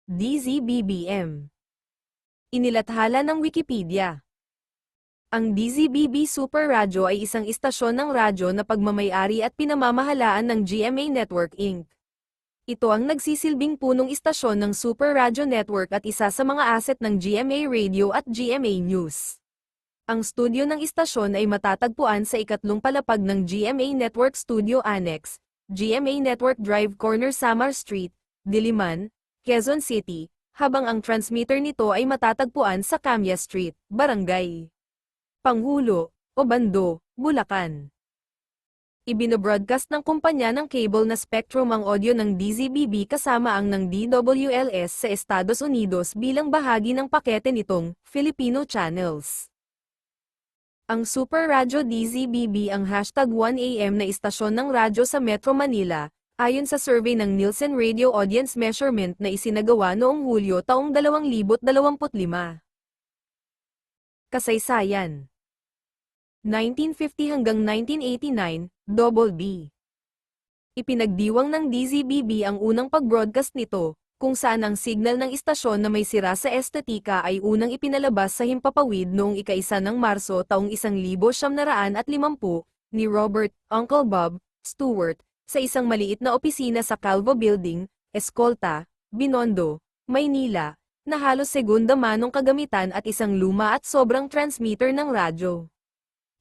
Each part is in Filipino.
DZBBM. Inilathala ng Wikipedia. Ang DZBB Super Radyo ay isang istasyon ng radyo na pagmamay-ari at pinamamahalaan ng GMA Network Inc. Ito ang nagsisilbing punong istasyon ng Super Radio Network at isa sa mga asset ng GMA Radio at GMA News. Ang studio ng istasyon ay matatagpuan sa ikatlong palapag ng GMA Network Studio Annex, GMA Network Drive Corner Samar Street, Diliman, Quezon City, habang ang transmitter nito ay matatagpuan sa Camia Street, Barangay Panghulo, Obando, Bulacan. Ibinobroadcast ng kumpanya ng cable na Spectrum ang audio ng DZBB kasama ang ng DWLS sa Estados Unidos bilang bahagi ng pakete nitong Filipino Channels. Ang Super Radio DZBB ang #1AM na istasyon ng radyo sa Metro Manila, ayon sa survey ng Nielsen Radio Audience Measurement na isinagawa noong Hulyo taong 2025. Kasaysayan. 1950 hanggang 1989, Double B. Ipinagdiwang ng DZBB ang unang pag-broadcast nito, kung saan ang signal ng istasyon na may sira sa estetika ay unang ipinalabas sa himpapawid noong ika-1 ng Marso taong 1950 ni Robert Uncle Bob Stewart sa isang maliit na opisina sa Calvo Building, Escolta, Binondo, Maynila, na halos segunda manong kagamitan at isang luma at sobrang transmitter ng radyo.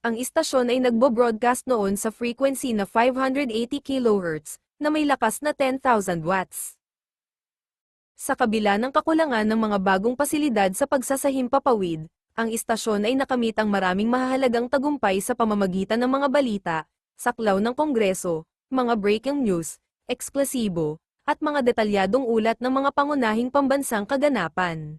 Ang istasyon ay nagbo-broadcast noon sa frequency na 580 kHz, na may lakas na 10,000 watts. Sa kabila ng kakulangan ng mga bagong pasilidad sa pagsasahimpapawid, ang istasyon ay nakamit ang maraming mahahalagang tagumpay sa pamamagitan ng mga balita, saklaw ng kongreso, mga breaking news, eksklusibo, at mga detalyadong ulat ng mga pangunahing pambansang kaganapan.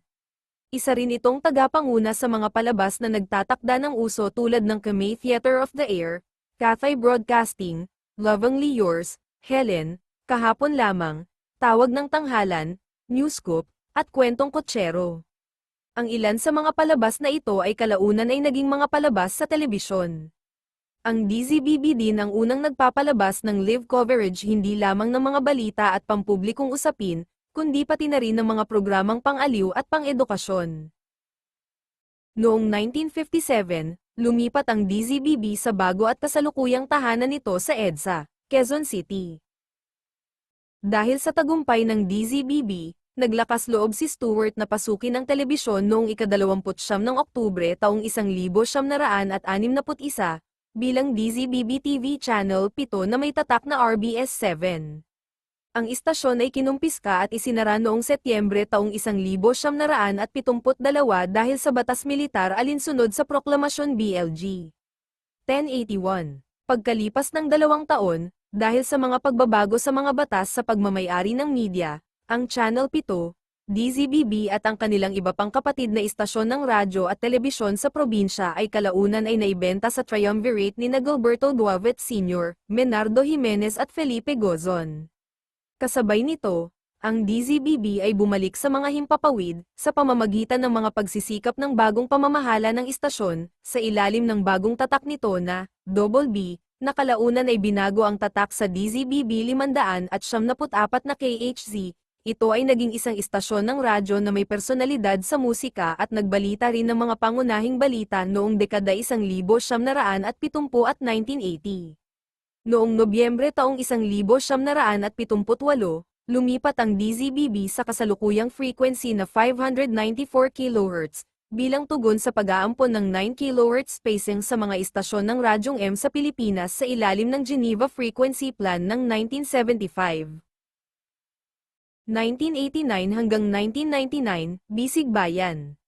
Isa rin itong tagapanguna sa mga palabas na nagtatakda ng uso tulad ng Kamay Theater of the Air, Cathay Broadcasting, Lovingly Yours, Helen, Kahapon Lamang, Tawag ng Tanghalan, Newscoop, at Kwentong Kotsero. Ang ilan sa mga palabas na ito ay kalaunan ay naging mga palabas sa telebisyon. Ang DZBB din ang unang nagpapalabas ng live coverage hindi lamang ng mga balita at pampublikong usapin, kundi pati na rin ng mga programang pang-aliw at pang-edukasyon. Noong 1957, lumipat ang DZBB sa bago at kasalukuyang tahanan nito sa EDSA, Quezon City. Dahil sa tagumpay ng DZBB, naglakas loob si Stewart na pasukin ang telebisyon noong ika-29 ng Oktubre taong 1961 bilang DZBB TV Channel 7 na may tatak na RBS 7. Ang istasyon ay kinumpiska at isinara noong Setyembre taong 1972 dahil sa batas militar alinsunod sa Proklamasyon BLG 1081. Pagkalipas ng 2 taon, dahil sa mga pagbabago sa mga batas sa pagmamay-ari ng media, ang Channel 7, DZBB at ang kanilang iba pang kapatid na istasyon ng radyo at telebisyon sa probinsya ay kalaunan ay naibenta sa triumvirate ni Gilberto Duavet Sr., Menardo Jimenez at Felipe Gozon. Kasabay nito, ang DZBB ay bumalik sa mga himpapawid, sa pamamagitan ng mga pagsisikap ng bagong pamamahala ng istasyon, sa ilalim ng bagong tatak nito na, Double B, na kalaunan ay binago ang tatak sa DZBB 574 na KHZ, ito ay naging isang istasyon ng radyo na may personalidad sa musika at nagbalita rin ng mga pangunahing balita noong dekada 1970 at 1980. Noong Nobyembre taong 1978, lumipat ang DZBB sa kasalukuyang frequency na 594 kHz, bilang tugon sa pag-aampon ng 9 kHz spacing sa mga istasyon ng Radyong M sa Pilipinas sa ilalim ng Geneva Frequency Plan ng 1975. 1989 hanggang 1999, Bisig Bayan.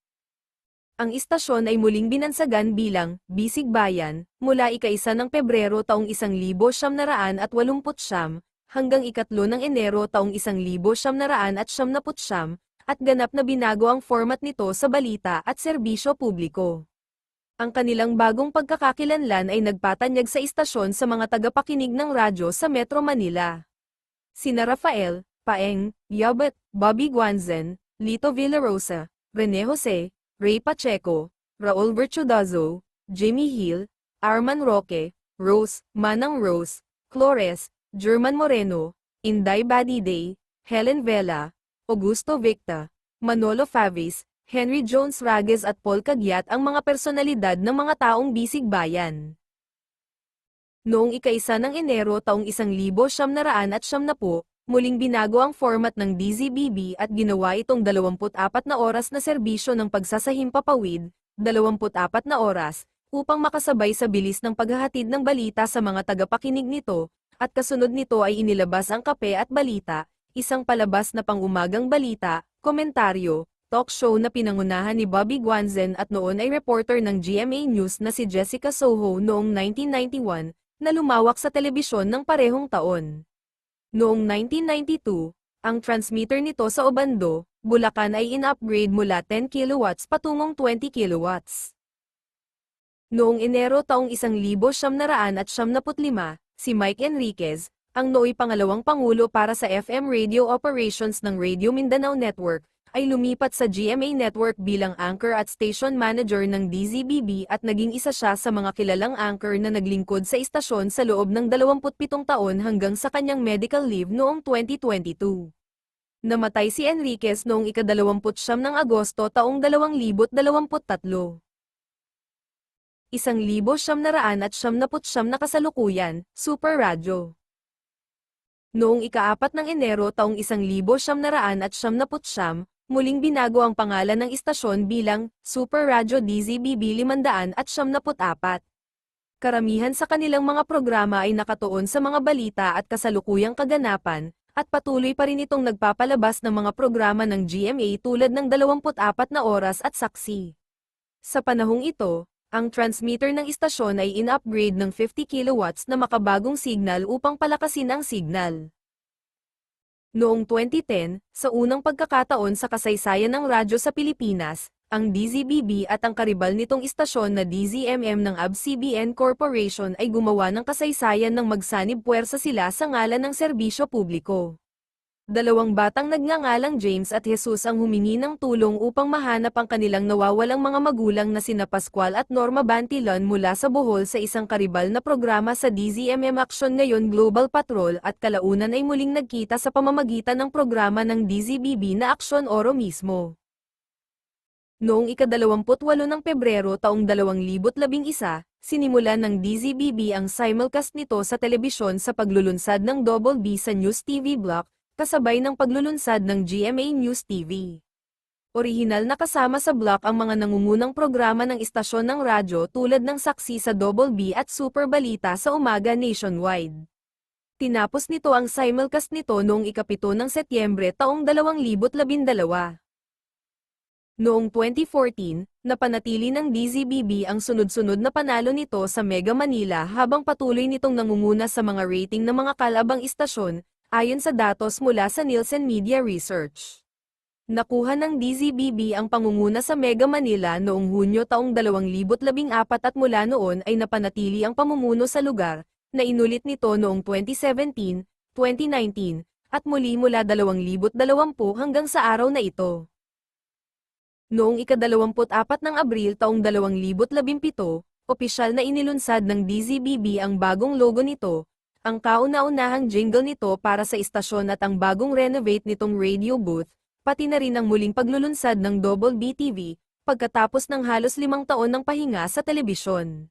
Ang istasyon ay muling binansagan bilang Bisig Bayan mula ika-1 ng Pebrero taong 1989 hanggang ika-3 ng Enero taong 1999 at ganap na binago ang format nito sa balita at serbisyo publiko. Ang kanilang bagong pagkakakilanlan ay nagpatanyag sa istasyon sa mga tagapakinig ng radyo sa Metro Manila. Sina Rafael Paeng, Yabet, Bobby Guanzen, Lito Villarosa, Rene Jose, Ray Pacheco, Raul Berchudazo, Jimmy Hill, Arman Roque, Rose, Manang Rose, Flores, German Moreno, Inday Badiday, Helen Vela, Augusto Victa, Manolo Favis, Henry Jones Raguez at Paul Cagiat ang mga personalidad ng mga taong bisig bayan. Noong ika-1 ng Enero taong 1970, muling binago ang format ng DZBB at ginawa itong 24 na oras na serbisyo ng pagsasahimpapawid, 24 na oras, upang makasabay sa bilis ng paghahatid ng balita sa mga tagapakinig nito, at kasunod nito ay inilabas ang Kape at Balita, isang palabas na pang-umagang balita, komentaryo, talk show na pinangunahan ni Bobby Guanzen at noon ay reporter ng GMA News na si Jessica Soho noong 1991, na lumawak sa telebisyon ng parehong taon. Noong 1992, ang transmitter nito sa Obando, Bulacan ay in-upgrade mula 10 kilowatts patungong 20 kilowatts. Noong Enero taong 1975, si Mike Enriquez, ang nooy pangalawang pangulo para sa FM radio operations ng Radio Mindanao Network, ay lumipat sa GMA Network bilang anchor at station manager ng DZBB at naging isa siya sa mga kilalang anchor na naglingkod sa istasyon sa loob ng 27 taon hanggang sa kanyang medical leave noong 2022. Namatay si Enriquez noong ika-29 ng Agosto taong 2023. 1999 na kasalukuyan, Super Radyo. Noong ika-4 ng Enero taong 1999, muling binago ang pangalan ng istasyon bilang Super Radyo DZBB 574. Karamihan sa kanilang mga programa ay nakatuon sa mga balita at kasalukuyang kaganapan, at patuloy pa rin itong nagpapalabas ng mga programa ng GMA tulad ng 24 na oras at saksi. Sa panahong ito, ang transmitter ng istasyon ay in-upgrade ng 50 kilowatts na makabagong signal upang palakasin ang signal. Noong 2010, sa unang pagkakataon sa kasaysayan ng radyo sa Pilipinas, ang DZBB at ang karibal nitong istasyon na DZMM ng ABS-CBN Corporation ay gumawa ng kasaysayan ng magsanib puwersa sila sa ngalan ng serbisyo publiko. Dalawang batang nagngangalang James at Jesus ang humingi ng tulong upang mahanap ang kanilang nawawalang mga magulang na sina Pascual at Norma Bantilon mula sa Bohol sa isang karibal na programa sa DZMM Action Ngayon Global Patrol at kalaunan ay muling nagkita sa pamamagitan ng programa ng DZBB na Aksyon Oro mismo. Noong ika-28 ng Pebrero taong 2011, sinimulan ng DZBB ang simulcast nito sa telebisyon sa paglulunsad ng Double B sa News TV Block, kasabay ng paglulunsad ng GMA News TV. Orihinal na kasama sa block ang mga nangungunang programa ng istasyon ng radyo tulad ng Saksi sa Double B at Super Balita sa umaga nationwide. Tinapos nito ang simulcast nito noong ika-7 ng Setyembre taong 2012. Noong 2014, napanatili ng DZBB ang sunod-sunod na panalo nito sa Mega Manila habang patuloy nitong nangunguna sa mga rating ng mga kalabang istasyon, ayon sa datos mula sa Nielsen Media Research. Nakuha ng DZBB ang pangunguna sa Mega Manila noong Hunyo taong 2014 at mula noon ay napanatili ang pamumuno sa lugar, na inulit nito noong 2017, 2019, at muli mula 2020 hanggang sa araw na ito. Noong ika-24 ng Abril taong 2017, opisyal na inilunsad ng DZBB ang bagong logo nito, ang kauna-unahang jingle nito para sa istasyon at ang bagong renovate nitong radio booth, pati na rin ang muling paglulunsad ng Double B TV, pagkatapos ng halos 5 taon ng pahinga sa telebisyon.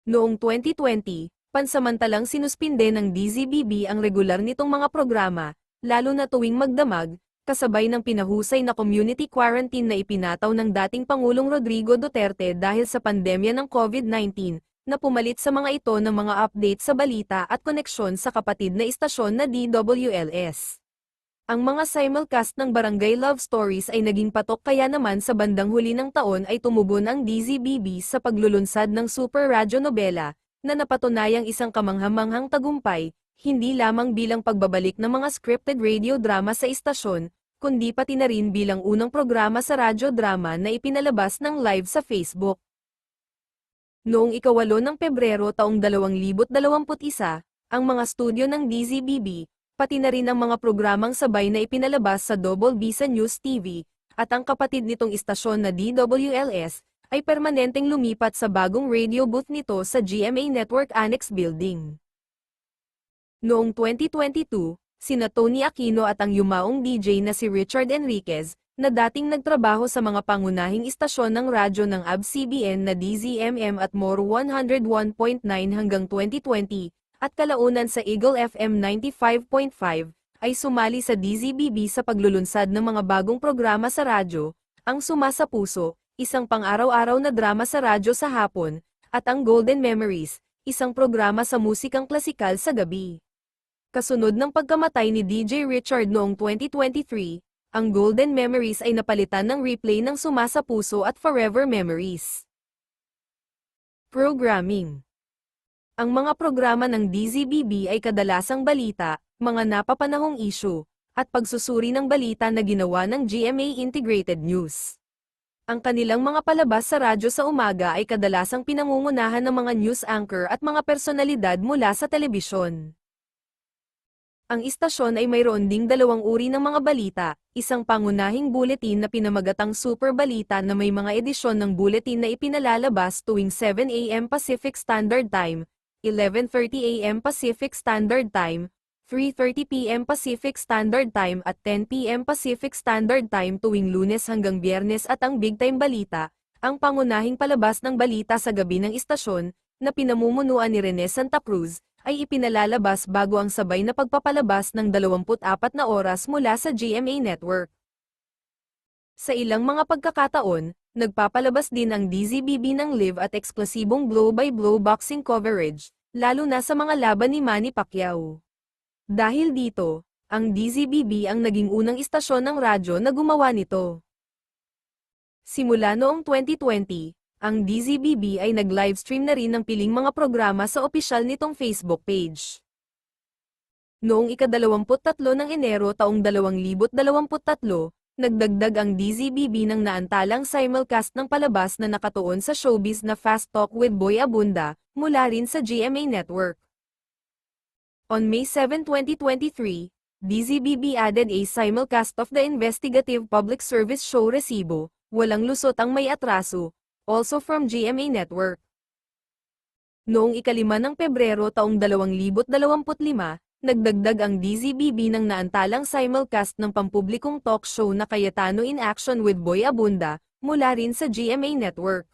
Noong 2020, pansamantalang sinuspinde ng DZBB ang regular nitong mga programa, lalo na tuwing magdamag, kasabay ng pinahusay na community quarantine na ipinataw ng dating Pangulong Rodrigo Duterte dahil sa pandemya ng COVID-19, na pumalit sa mga ito ng mga update sa balita at koneksyon sa kapatid na istasyon na DWLS. Ang mga simulcast ng Barangay Love Stories ay naging patok kaya naman sa bandang huli ng taon ay tumugon ang DZBB sa paglulunsad ng Super Radyo Nobela, na napatunayang isang kamanghamanghang tagumpay, hindi lamang bilang pagbabalik ng mga scripted radio drama sa istasyon, kundi pati na rin bilang unang programa sa radyo drama na ipinalabas ng live sa Facebook. Noong ika-8 ng Pebrero taong 2021, ang mga studio ng DZBB, pati na rin ang mga programang sabay na ipinalabas sa Double B sa News TV, at ang kapatid nitong istasyon na DWLS, ay permanenteng lumipat sa bagong radio booth nito sa GMA Network Annex Building. Noong 2022, sina Tony Aquino at ang yumaong DJ na si Richard Enriquez, na dating nagtrabaho sa mga pangunahing istasyon ng radyo ng ABS-CBN na DZMM at Moro 101.9 hanggang 2020, at kalaunan sa Eagle FM 95.5, ay sumali sa DZBB sa paglulunsad ng mga bagong programa sa radyo, ang Suma sa Puso, isang pang-araw-araw na drama sa radyo sa hapon, at ang Golden Memories, isang programa sa musikang klasikal sa gabi. Kasunod ng pagkamatay ni DJ Richard noong 2023, ang Golden Memories ay napalitan ng replay ng Suma sa Puso at Forever Memories. Programming. Ang mga programa ng DZBB ay kadalasang balita, mga napapanahong issue, at pagsusuri ng balita na ginawa ng GMA Integrated News. Ang kanilang mga palabas sa radyo sa umaga ay kadalasang pinangungunahan ng mga news anchor at mga personalidad mula sa telebisyon. Ang istasyon ay mayroon ding dalawang uri ng mga balita, isang pangunahing bulletin na pinamagatang Super Balita na may mga edisyon ng bulletin na ipinalalabas tuwing 7 a.m. Pacific Standard Time, 11:30 a.m. Pacific Standard Time, 3:30 p.m. Pacific Standard Time at 10 p.m. Pacific Standard Time tuwing Lunes hanggang Biyernes, at ang Big Time Balita, ang pangunahing palabas ng balita sa gabi ng istasyon, na pinamumunuan ni Rene Santa Cruz, ay ipinalalabas bago ang sabay na pagpapalabas ng 24 na oras mula sa GMA Network. Sa ilang mga pagkakataon, nagpapalabas din ang DZBB ng live at eksklusibong blow-by-blow boxing coverage, lalo na sa mga laban ni Manny Pacquiao. Dahil dito, ang DZBB ang naging unang istasyon ng radyo na gumawa nito. Simula noong 2020, ang DZBB ay nag-livestream na rin ng piling mga programa sa opisyal nitong Facebook page. Noong ika-23 ng Enero taong 2023, nagdagdag ang DZBB ng naantalang simulcast ng palabas na nakatuon sa showbiz na Fast Talk with Boy Abunda, mula rin sa GMA Network. On May 7, 2023, DZBB added a simulcast of the investigative public service show Resibo, Walang Lusot ang May Atraso, also from GMA Network. Noong ika-5 ng Pebrero taong 2025, nagdagdag ang DZBB ng naantalang simulcast ng pampublikong talk show na Cayetano in Action with Boy Abunda, mula rin sa GMA Network.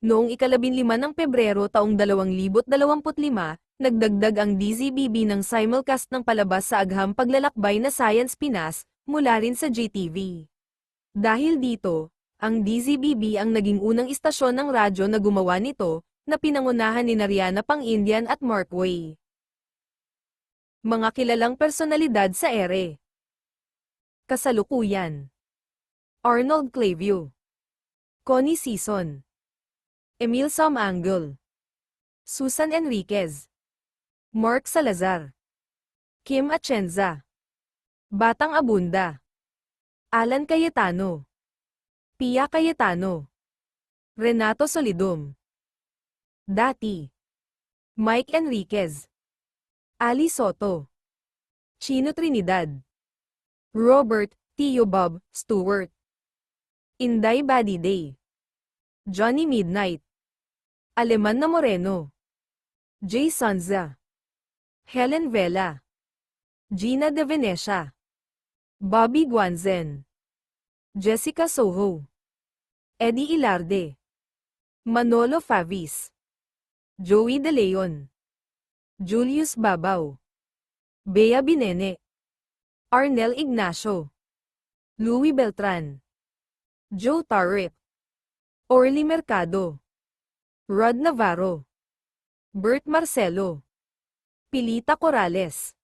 Noong ika-15 ng Pebrero taong 2025, nagdagdag ang DZBB ng simulcast ng palabas sa agham paglalakbay na Science Pinas, mula rin sa GTV. Dahil dito, ang DZBB ang naging unang istasyon ng radyo na gumawa nito, na pinangunahan ni Riana Pang-Indian at Mark Way. Mga kilalang personalidad sa ere. Kasalukuyan. Arnold Clavio, Connie Season, Emil Samangol, Susan Enriquez, Mark Salazar, Kim Atienza, Batang Abunda, Alan Cayetano, Pia Cayetano, Renato Solidum, Dati, Mike Enriquez, Ali Soto, Chino Trinidad, Robert Tio Bob Stewart, Inday Badiday, Johnny Midnight, Aleman na Moreno, Jay Sanza, Helen Vela, Gina De Venecia, Bobby Guanzen, Jessica Soho, Eddie Ilarde, Manolo Favis, Joey De Leon, Julius Babaw, Bea Binene, Arnel Ignacio, Louie Beltran, Joe Tarek, Orly Mercado, Rod Navarro, Bert Marcelo, Pilita Corrales,